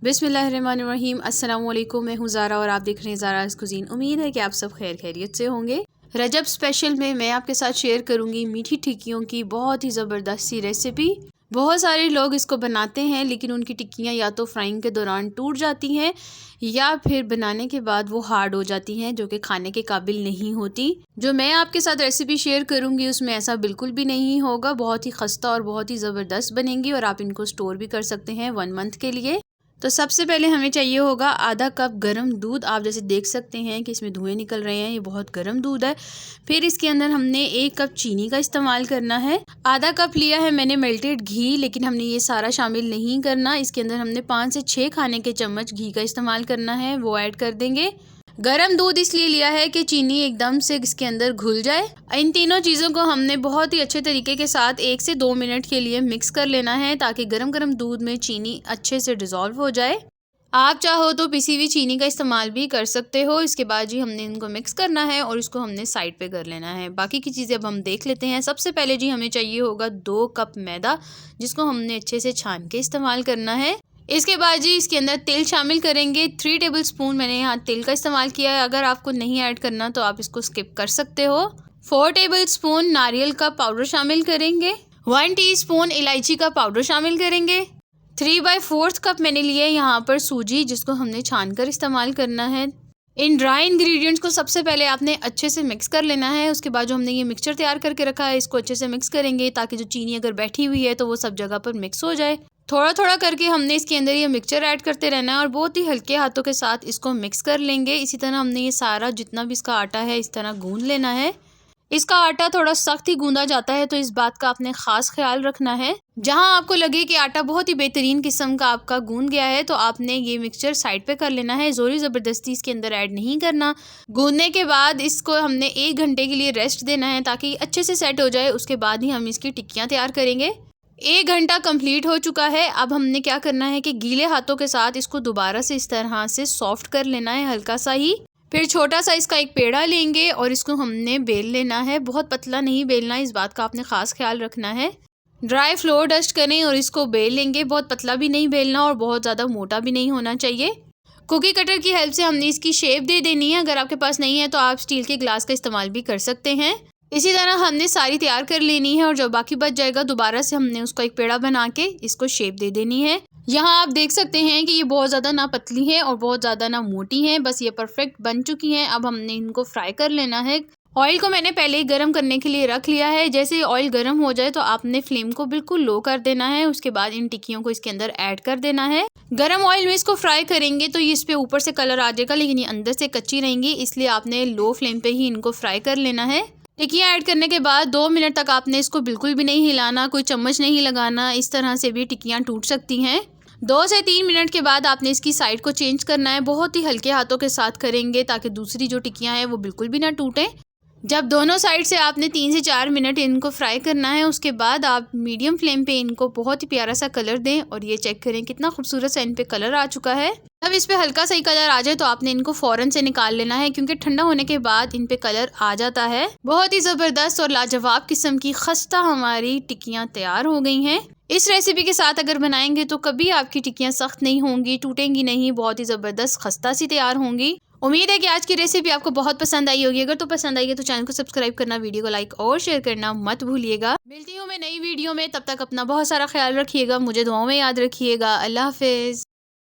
बिस्मिल्लाहिर्रहमानिर्रहीम। अस्सलाम वालेकुम। मैं हूँ ज़ारा और आप देख रहे हैं ज़ारा's कुज़ीन। उम्मीद है कि आप सब खैरियत से होंगे। रजब स्पेशल में मैं आपके साथ शेयर करूँगी मीठी टिक्कियों की बहुत ही ज़बरदस्त सी रेसिपी। बहुत सारे लोग इसको बनाते हैं लेकिन उनकी टिक्कियाँ या तो फ्राइंग के दौरान टूट जाती हैं या फिर बनाने के बाद वो हार्ड हो जाती हैं, जो कि खाने के काबिल नहीं होती। जो मैं आपके साथ रेसिपी शेयर करूँगी उसमें ऐसा बिल्कुल भी नहीं होगा। बहुत ही खस्ता और बहुत ही ज़बरदस्त बनेंगी और आप इनको स्टोर भी कर सकते हैं 1 मंथ के लिए। तो सबसे पहले हमें चाहिए होगा आधा कप गरम दूध। आप जैसे देख सकते हैं कि इसमें धुएं निकल रहे हैं, ये बहुत गरम दूध है। फिर इसके अंदर हमने 1 कप चीनी का इस्तेमाल करना है। आधा कप लिया है मैंने मेल्टेड घी, लेकिन हमने ये सारा शामिल नहीं करना। इसके अंदर हमने 5 से 6 खाने के चम्मच घी का इस्तेमाल करना है, वो ऐड कर देंगे। गरम दूध इसलिए लिया है कि चीनी एकदम से इसके अंदर घुल जाए। इन तीनों चीज़ों को हमने बहुत ही अच्छे तरीके के साथ 1 से 2 मिनट के लिए मिक्स कर लेना है, ताकि गरम गरम दूध में चीनी अच्छे से डिज़ोल्व हो जाए। आप चाहो तो पिसी हुई चीनी का इस्तेमाल भी कर सकते हो। इसके बाद जी हमने इनको मिक्स करना है और इसको हमने साइड पे कर लेना है। बाकी की चीज़ें अब हम देख लेते हैं। सबसे पहले जी हमें चाहिए होगा 2 कप मैदा, जिसको हमने अच्छे से छान के इस्तेमाल करना है। इसके बाद जी इसके अंदर तेल शामिल करेंगे। 3 टेबल स्पून मैंने यहाँ तेल का इस्तेमाल किया है। अगर आपको नहीं ऐड करना तो आप इसको स्किप कर सकते हो। 4 टेबल स्पून नारियल का पाउडर शामिल करेंगे। 1 टीस्पून इलायची का पाउडर शामिल करेंगे। 3/4 कप मैंने लिए यहाँ पर सूजी, जिसको हमने छान कर इस्तेमाल करना है। इन ड्राई इंग्रेडिएंट्स को सबसे पहले आपने अच्छे से मिक्स कर लेना है। उसके बाद जो हमने ये मिक्सचर तैयार करके रखा है, इसको अच्छे से मिक्स करेंगे, ताकि जो चीनी अगर बैठी हुई है तो वो सब जगह पर मिक्स हो जाए। थोड़ा थोड़ा करके हमने इसके अंदर ये मिक्सचर ऐड करते रहना है और बहुत ही हल्के हाथों के साथ इसको मिक्स कर लेंगे। इसी तरह हमने ये सारा जितना भी इसका आटा है इस तरह गूंद लेना है। इसका आटा थोड़ा सख्त ही गूंदा जाता है, तो इस बात का आपने खास ख्याल रखना है। जहां आपको लगे कि आटा बहुत ही बेहतरीन किस्म का आपका गूंद गया है, तो आपने ये मिक्सचर साइड पे कर लेना है। जोरी ज़बरदस्ती इसके अंदर ऐड नहीं करना। गूंदने के बाद इसको हमने 1 घंटे के लिए रेस्ट देना है, ताकि अच्छे से सेट हो जाए। उसके बाद ही हम इसकी टिक्कियाँ तैयार करेंगे। 1 घंटा कंप्लीट हो चुका है। अब हमने क्या करना है कि गीले हाथों के साथ इसको दोबारा से इस तरह से सॉफ्ट कर लेना है, हल्का सा ही। फिर छोटा सा इसका एक पेड़ा लेंगे और इसको हमने बेल लेना है। बहुत पतला नहीं बेलना, इस बात का आपने खास ख्याल रखना है। ड्राई फ्लोर डस्ट करें और इसको बेल लेंगे। बहुत पतला भी नहीं बेलना और बहुत ज़्यादा मोटा भी नहीं होना चाहिए। कुकी कटर की हेल्प से हमने इसकी शेप दे देनी है। अगर आपके पास नहीं है तो आप स्टील के ग्लास का इस्तेमाल भी कर सकते हैं। इसी तरह हमने सारी तैयार कर लेनी है और जब बाकी बच जाएगा दोबारा से हमने उसको एक पेड़ा बना के इसको शेप दे देनी है। यहाँ आप देख सकते हैं कि ये बहुत ज़्यादा ना पतली है और बहुत ज़्यादा ना मोटी है, बस ये परफेक्ट बन चुकी हैं। अब हमने इनको फ्राई कर लेना है। ऑयल को मैंने पहले ही गर्म करने के लिए रख लिया है। जैसे ऑयल गर्म हो जाए तो आपने फ्लेम को बिल्कुल लो कर देना है। उसके बाद इन टिक्कियों को इसके अंदर ऐड कर देना है। गर्म ऑयल में इसको फ्राई करेंगे तो ये इस पे ऊपर से कलर आ जाएगा, लेकिन ये अंदर से कच्ची रहेंगी, इसलिए आपने लो फ्लेम पे ही इनको फ्राई कर लेना है। टिक्कियाँ ऐड करने के बाद 2 मिनट तक आपने इसको बिल्कुल भी नहीं हिलाना, कोई चम्मच नहीं लगाना। इस तरह से भी टिक्कियाँ टूट सकती हैं। 2 से 3 मिनट के बाद आपने इसकी साइड को चेंज करना है। बहुत ही हल्के हाथों के साथ करेंगे, ताकि दूसरी जो टिक्कियाँ हैं वो बिल्कुल भी ना टूटें। जब दोनों साइड से आपने 3 से 4 मिनट इनको फ्राई करना है, उसके बाद आप मीडियम फ्लेम पे इनको बहुत ही प्यारा सा कलर दें और ये चेक करें कितना खूबसूरत सा इन पे कलर आ चुका है। जब इस पे हल्का सा ही कलर आ जाए तो आपने इनको फौरन से निकाल लेना है, क्योंकि ठंडा होने के बाद इन पे कलर आ जाता है। बहुत ही ज़बरदस्त और लाजवाब किस्म की खस्ता हमारी टिक्कियाँ तैयार हो गई हैं। इस रेसिपी के साथ अगर बनाएंगे तो कभी आपकी टिक्कियाँ सख्त नहीं होंगी, टूटेंगी नहीं, बहुत ही ज़बरदस्त खस्ता सी तैयार होंगी। उम्मीद है कि आज की रेसिपी आपको बहुत पसंद आई होगी। अगर तो पसंद आई है तो चैनल को सब्सक्राइब करना, वीडियो को लाइक और शेयर करना मत भूलिएगा। मिलती हूँ मैं नई वीडियो में, तब तक अपना बहुत सारा ख्याल रखिएगा, मुझे दुआओं में याद रखिएगा। अल्लाह हाफिज़।